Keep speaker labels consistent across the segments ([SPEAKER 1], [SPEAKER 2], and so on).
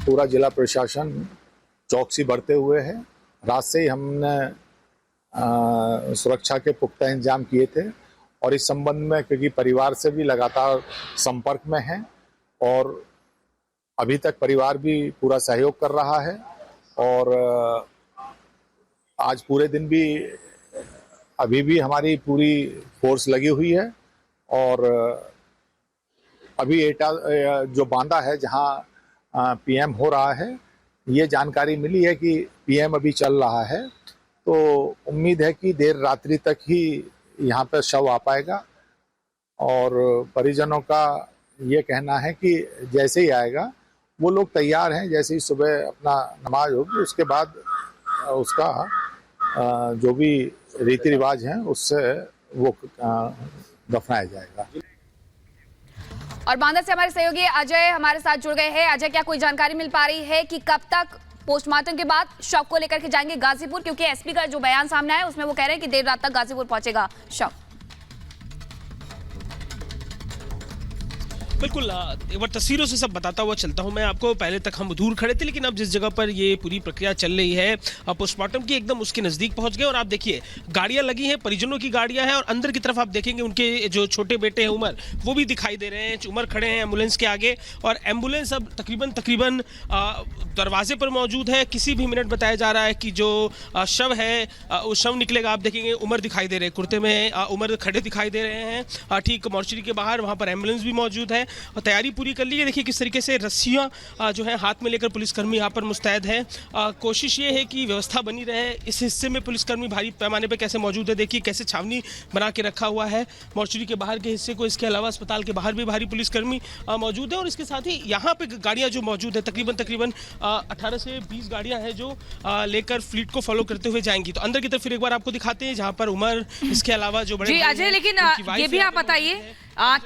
[SPEAKER 1] पूरा जिला प्रशासन चौकसी बढ़ते हुए है। रात से ही हमने सुरक्षा के पुख्ता इंतजाम किए थे और इस संबंध में क्योंकि परिवार से भी लगातार संपर्क में हैं और अभी तक परिवार भी पूरा सहयोग कर रहा है और आज पूरे दिन भी अभी भी हमारी पूरी फोर्स लगी हुई है और अभी एटा जो बांदा है जहां पीएम हो रहा है, ये जानकारी मिली है कि पीएम अभी चल रहा है, तो उम्मीद है कि देर रात्रि तक ही यहाँ पर शव आ पाएगा और परिजनों का ये कहना है कि जैसे ही आएगा वो लोग तैयार हैं, जैसे ही सुबह अपना नमाज होगी उसके बाद उसका जो भी रीति रिवाज हैं उससे वो दफनाया जाएगा।
[SPEAKER 2] और बांदा से हमारे सहयोगी अजय हमारे साथ जुड़ गए हैं। अजय, क्या कोई जानकारी मिल पा रही है कि कब तक पोस्टमार्टम के बाद शव को लेकर के जाएंगे गाजीपुर? क्योंकि एसपी का जो बयान सामने आया उसमें वो कह रहे हैं कि देर रात तक गाजीपुर पहुंचेगा शव।
[SPEAKER 3] बिल्कुल, एक बार तस्वीरों से सब बताता हुआ चलता हूं मैं आपको। पहले तक हम दूर खड़े थे, लेकिन अब जिस जगह पर ये पूरी प्रक्रिया चल रही है पोस्टमार्टम की, एकदम उसके नज़दीक पहुंच गए और आप देखिए गाड़ियां लगी हैं, परिजनों की गाड़ियां हैं और अंदर की तरफ आप देखेंगे उनके जो छोटे बेटे हैं उमर, वो भी दिखाई दे रहे हैं। उमर खड़े हैं एम्बुलेंस के आगे और एम्बुलेंस अब तकरीबन दरवाजे पर मौजूद है। किसी भी मिनट बताया जा रहा है कि जो शव है वो शव निकलेगा। आप देखेंगे उमर दिखाई दे रहे हैं, कुर्ते में उमर खड़े दिखाई दे रहे हैं ठीक मॉर्चरी के बाहर, वहाँ पर एम्बुलेंस भी मौजूद है और तैयारी पूरी कर ली है। देखिए किस तरीके से रस्सियां जो है हाथ में लेकर पुलिसकर्मी यहाँ पर मुस्तैद है। कोशिश ये है कि व्यवस्था बनी रहे। इस हिस्से में पुलिसकर्मी भारी पैमाने पर कैसे मौजूद है, देखिए कैसे छावनी बना के रखा हुआ है मॉर्चरी के बाहर के हिस्से को। इसके अलावा अस्पताल के बाहर भी भारी पुलिसकर्मी मौजूद है और इसके साथ ही यहाँ पे गाड़ियाँ जो मौजूद है तकरीबन 18 से 20 गाड़ियाँ हैं जो लेकर फ्लीट को फॉलो करते हुए जाएंगी। तो अंदर की तरफ फिर एक बार आपको दिखाते हैं जहाँ पर उमर, इसके अलावा जो बड़े
[SPEAKER 4] अजय, लेकिन ये भी आप बताइए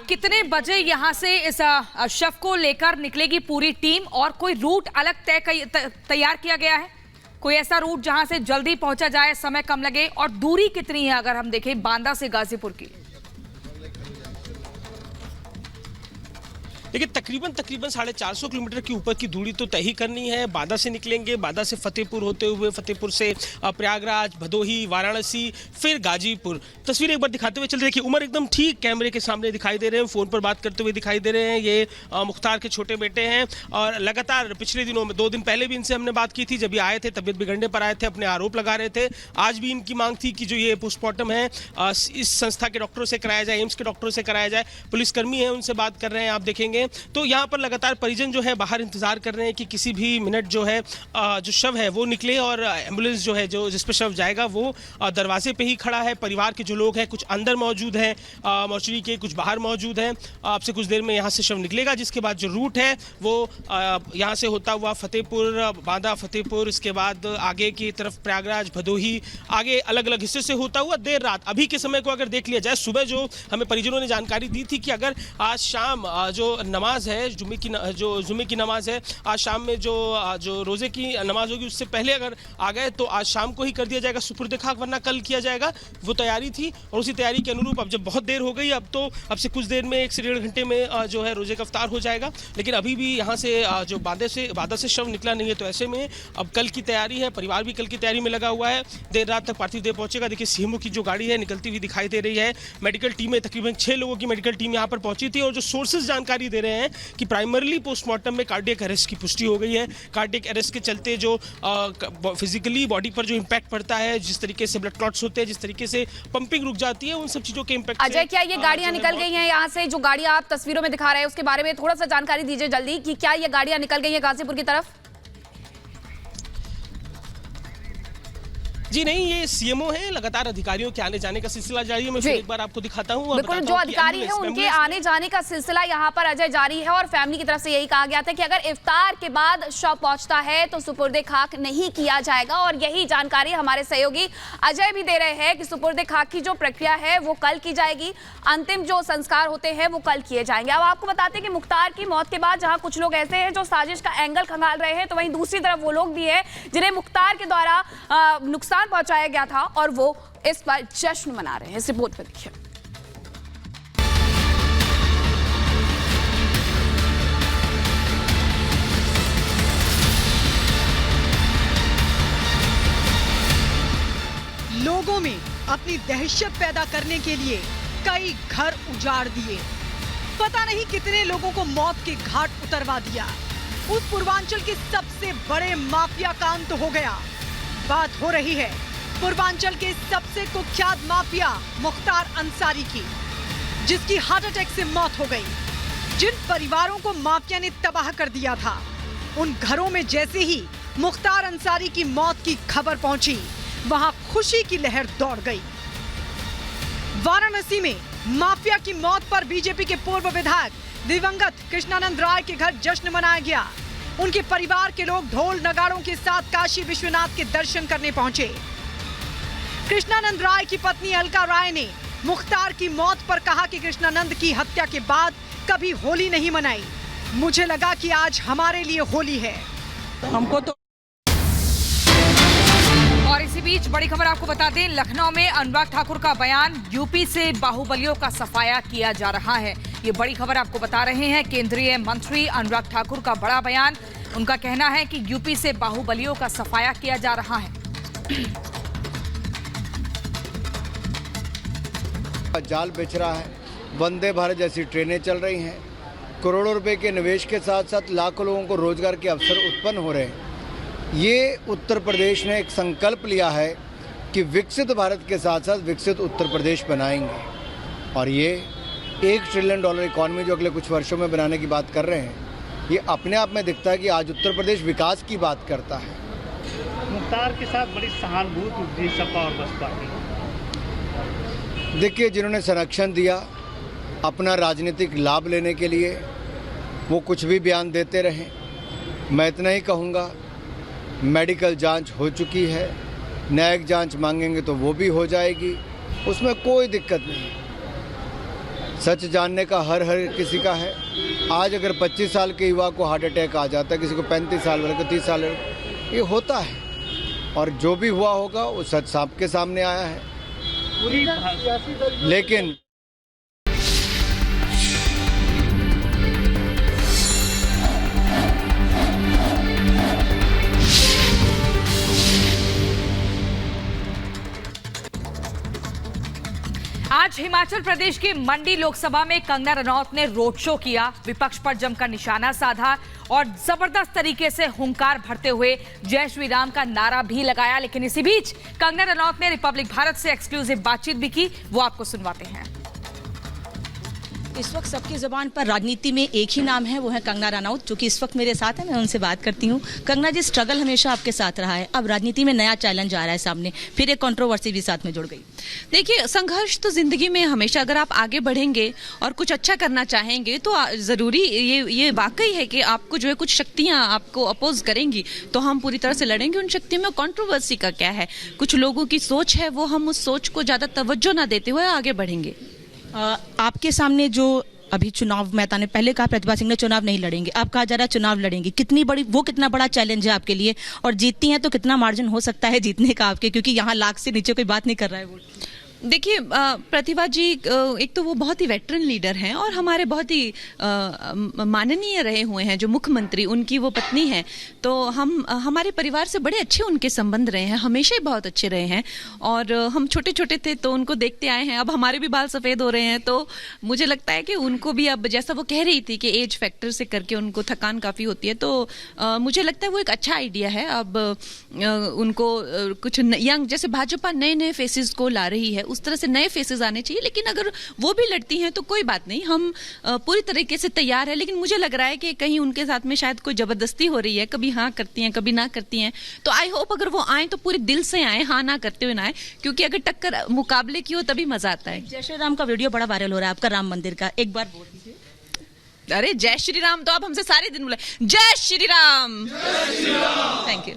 [SPEAKER 4] कितने बजे यहाँ से इस शव को लेकर निकलेगी पूरी टीम और कोई रूट अलग तैयार किया गया है? कोई ऐसा रूट जहां से जल्दी पहुंचा जाए, समय कम लगे? और दूरी कितनी है अगर हम देखें बांदा से गाजीपुर की?
[SPEAKER 3] देखिए तकरीबन 450 किलोमीटर के ऊपर की दूरी तो तय ही करनी है। बांदा से निकलेंगे, बांदा से फतेहपुर होते हुए, फतेहपुर से प्रयागराज, भदोही, वाराणसी, फिर गाजीपुर। तस्वीर एक बार दिखाते हुए चल रही है कि उमर एकदम ठीक कैमरे के सामने दिखाई दे रहे हैं, फ़ोन पर बात करते हुए दिखाई दे रहे हैं। ये मुख्तार के छोटे बेटे हैं और लगातार पिछले दिनों में 2 दिन पहले भी इनसे हमने बात की थी, जब ये आए थे तबीयत बिगड़ने पर आए थे, अपने आरोप लगा रहे थे। आज भी इनकी मांग थी कि जो ये पोस्टमार्टम है इस संस्था के डॉक्टरों से कराया जाए, एम्स के डॉक्टरों से कराया जाए। पुलिसकर्मी हैं उनसे बात कर रहे हैं, आप देखेंगे। तो यहाँ पर लगातार परिजन जो है बाहर इंतजार कर रहे हैं कि किसी भी मिनट जो है जो शव है वो निकले और एम्बुलेंस जो है जो जिस पर शव जाएगा वो दरवाजे पे ही खड़ा है। परिवार के जो लोग हैं कुछ अंदर मौजूद हैं मॉर्चरी के, कुछ बाहर मौजूद हैं। आपसे कुछ देर में यहाँ से शव निकलेगा, जिसके बाद जो रूट है वो यहाँ से होता हुआ फतेहपुर, बांदा, फतेहपुर, इसके बाद आगे की तरफ प्रयागराज, भदोही, आगे अलग अलग हिस्से से होता हुआ देर रात। अभी के समय को अगर देख लिया जाए, सुबह जो हमें परिजनों ने जानकारी दी थी कि अगर आज शाम जो नमाज है, जुमे की नमाज है, आज शाम में जो रोजे की नमाज होगी उससे पहले अगर आ गए तो आज शाम को ही कर दिया जाएगा सुपुर्द खाक, वरना कल किया जाएगा। वो तैयारी थी और उसी तैयारी के अनुरूप अब जब बहुत देर हो गई, अब से कुछ देर में 1 से 1.5 घंटे में जो है रोजे का इफ्तार हो जाएगा। लेकिन अभी भी यहाँ से जो बांदा से शव निकला नहीं है, तो ऐसे में अब कल की तैयारी है, परिवार भी कल की तैयारी में लगा हुआ है। देर रात तक पार्थिव देह पहुंचेगा। देखिए सीएमओ की जो गाड़ी है निकलती हुई दिखाई दे रही है। मेडिकल टीमें तकरीबन 6 लोगों की मेडिकल टीम यहाँ पर पहुंची थी और जो सोर्सेज जानकारी दे रहे हैं कि प्राइमरली पोस्टमार्टम में कार्डियक अरेस्ट की पुष्टि हो गई है। कार्डियक अरेस्ट के चलते जो फिजिकली बॉडी पर जो इम्पैक्ट पड़ता है, जिस तरीके से ब्लड क्लॉट्स होते हैं, जिस तरीके से पंपिंग रुक जाती है, उन सब चीजों के इम्पैक्ट।
[SPEAKER 2] अजय, क्या ये गाड़ियां निकल गई हैं यहाँ से? जो गाड़ियां आप तस्वीरों में दिखा रहे हैं उसके बारे में थोड़ा सा जानकारी दीजिए जल्दी कि क्या ये गाड़ियां निकल गई हैं गाजीपुर की तरफ?
[SPEAKER 3] जी नहीं, ये सीएमओ है, लगातार अधिकारियों के आने जाने का सिलसिला जारी है। मैं फिर एक बार आपको दिखाता हूँ।
[SPEAKER 2] बिल्कुल, जो अधिकारी है उनके आने जाने का सिलसिला यहाँ पर अजय जारी है और फैमिली की तरफ से यही कहा गया था कि अगर इफ्तार के बाद शव पहुंचता है तो सुपुर्दे खाक नहीं किया जाएगा और यही जानकारी हमारे सहयोगी अजय भी दे रहे हैं कि सुपुर्दे खाक की जो प्रक्रिया है वो कल की जाएगी। अंतिम जो संस्कार होते हैं वो कल किए जाएंगे। अब आपको बताते हैं कि मुख्तार की मौत के बाद जहाँ कुछ लोग ऐसे हैं जो साजिश का एंगल खंगाल रहे हैं, तो वहीं दूसरी तरफ वो लोग भी है जिन्हें मुख्तार के द्वारा नुकसान पहुंचाया गया था और वो इस पर जश्न मना रहे हैं। इस रिपोर्ट में देखिए।
[SPEAKER 5] अपनी दहशत पैदा करने के लिए कई घर उजाड़ दिए, पता नहीं कितने लोगों को मौत के घाट उतरवा दिया। उस पूर्वांचल के सबसे बड़े माफिया का अंत हो गया। बात हो रही है पूर्वांचल के सबसे कुख्यात माफिया मुख्तार अंसारी की, जिसकी हार्ट अटैक से मौत हो गई। जिन परिवारों को माफिया ने तबाह कर दिया था, उन घरों में जैसे ही मुख्तार अंसारी की मौत की खबर पहुंची, वहां खुशी की लहर दौड़ गई। वाराणसी में माफिया की मौत पर बीजेपी के पूर्व विधायक दिवंगत कृष्णानंद राय के घर जश्न मनाया गया। उनके परिवार के लोग ढोल नगाड़ों के साथ काशी विश्वनाथ के दर्शन करने पहुंचे। कृष्णानंद राय की पत्नी अलका राय ने मुख्तार की मौत पर कहा कि कृष्णानंद की हत्या के बाद कभी होली नहीं मनाई। मुझे लगा कि आज हमारे लिए होली है।
[SPEAKER 4] हमको तो। और इसी बीच बड़ी खबर आपको बता दें, लखनऊ में अनुराग ठाकुर का बयान, यूपी से बाहुबलियों का सफाया किया जा रहा है। ये बड़ी खबर आपको बता रहे हैं केंद्रीय मंत्री अनुराग ठाकुर का बड़ा बयान। उनका कहना है कि यूपी से बाहुबलियों का सफाया किया जा रहा है।
[SPEAKER 6] जाल बिछ रहा है, वंदे भारत जैसी ट्रेनें चल रही हैं, करोड़ों रुपए के निवेश के साथ साथ लाखों लोगों को रोजगार के अवसर उत्पन्न हो रहे हैं। ये उत्तर प्रदेश ने एक संकल्प लिया है कि विकसित भारत के साथ साथ विकसित उत्तर प्रदेश बनाएंगे, और ये $1 ट्रिलियन इकॉनमी जो अगले कुछ वर्षों में बनाने की बात कर रहे हैं, ये अपने आप में दिखता है कि आज उत्तर प्रदेश विकास की बात करता है।
[SPEAKER 7] मुख्तार के साथ बड़ी सहानुभूति उठी सपा और बसपा की।
[SPEAKER 6] देखिए, जिन्होंने संरक्षण दिया अपना राजनीतिक लाभ लेने के लिए, वो कुछ भी बयान देते रहे। मैं इतना ही कहूँगा, मेडिकल जांच हो चुकी है, न्यायिक जांच मांगेंगे तो वो भी हो जाएगी, उसमें कोई दिक्कत नहीं। सच जानने का हर किसी का है। आज अगर 25 साल के युवा को हार्ट अटैक आ जाता है, किसी को 35 साल वाले को 30 साल, ये होता है, और जो भी हुआ होगा वो सच सबके सामने आया है। लेकिन
[SPEAKER 4] आज हिमाचल प्रदेश के मंडी लोकसभा में कंगना रनौत ने रोड शो किया, विपक्ष पर जमकर निशाना साधा और जबरदस्त तरीके से हुंकार भरते हुए जय श्री राम का नारा भी लगाया। लेकिन इसी बीच कंगना रनौत ने रिपब्लिक भारत से एक्सक्लूसिव बातचीत भी की, वो आपको सुनवाते हैं।
[SPEAKER 8] इस वक्त सबकी ज़बान पर राजनीति में एक ही नाम है, वो है कंगना रनौत, जो कि इस वक्त मेरे साथ है। मैं उनसे बात करती हूँ। कंगना जी, स्ट्रगल हमेशा आपके साथ रहा है, अब राजनीति में नया चैलेंज आ रहा है सामने, फिर एक कंट्रोवर्सी भी साथ में जुड़ गई।
[SPEAKER 9] देखिए, संघर्ष तो जिंदगी में हमेशा, अगर आप आगे बढ़ेंगे और कुछ अच्छा करना चाहेंगे तो ज़रूरी ये वाकई है कि आपको जो है कुछ शक्तियाँ आपको अपोज करेंगी, तो हम पूरी तरह से लड़ेंगे उन शक्तियों में। कंट्रोवर्सी का क्या है, कुछ लोगों की सोच है, वो हम उस सोच को ज़्यादा तवज्जो ना देते हुए आगे बढ़ेंगे।
[SPEAKER 8] आपके सामने जो अभी चुनाव मैदान में, पहले कहा प्रतिभा सिंह ने चुनाव नहीं लड़ेंगे, अब कहा जा रहा है चुनाव लड़ेंगे, कितना बड़ा चैलेंज है आपके लिए, और जीतती हैं तो कितना मार्जिन हो सकता है जीतने का आपके, क्योंकि यहाँ लाख से नीचे कोई बात नहीं कर रहा है वोट।
[SPEAKER 9] देखिए, प्रतिभा जी एक तो वो बहुत ही वेटरन लीडर हैं और हमारे बहुत ही माननीय रहे हुए हैं। जो मुख्यमंत्री, उनकी वो पत्नी हैं, तो हमारे परिवार से बड़े अच्छे उनके संबंध रहे हैं, हमेशा ही बहुत अच्छे रहे हैं। और हम छोटे छोटे थे तो उनको देखते आए हैं, अब हमारे भी बाल सफ़ेद हो रहे हैं, तो मुझे लगता है कि उनको भी अब, जैसा वो कह रही थी कि एज फैक्टर से करके उनको थकान काफ़ी होती है, तो मुझे लगता है वो एक अच्छा आइडिया है। अब उनको कुछ यंग, जैसे भाजपा नए नए फेसेस को ला रही है, उस तरह से नए फेसेस आने चाहिए। लेकिन अगर वो भी लड़ती हैं तो कोई बात नहीं, हम पूरी तरीके से तैयार है। लेकिन मुझे लग रहा है कि कहीं उनके साथ में शायद कोई जबरदस्ती हो रही है, कभी हाँ करती हैं कभी ना करती हैं। तो आई होप अगर वो आए तो पूरे दिल से आए, हाँ ना करते हुए ना आए, क्योंकि अगर टक्कर मुकाबले की हो तभी मजा आता है।
[SPEAKER 8] जय श्री राम का वीडियो बड़ा वायरल हो रहा है आपका, राम मंदिर का, एक बार बोल दीजिए।
[SPEAKER 9] अरे जय श्री राम तो आप हमसे सारे दिन बोले, जय श्री राम।
[SPEAKER 8] Thank you.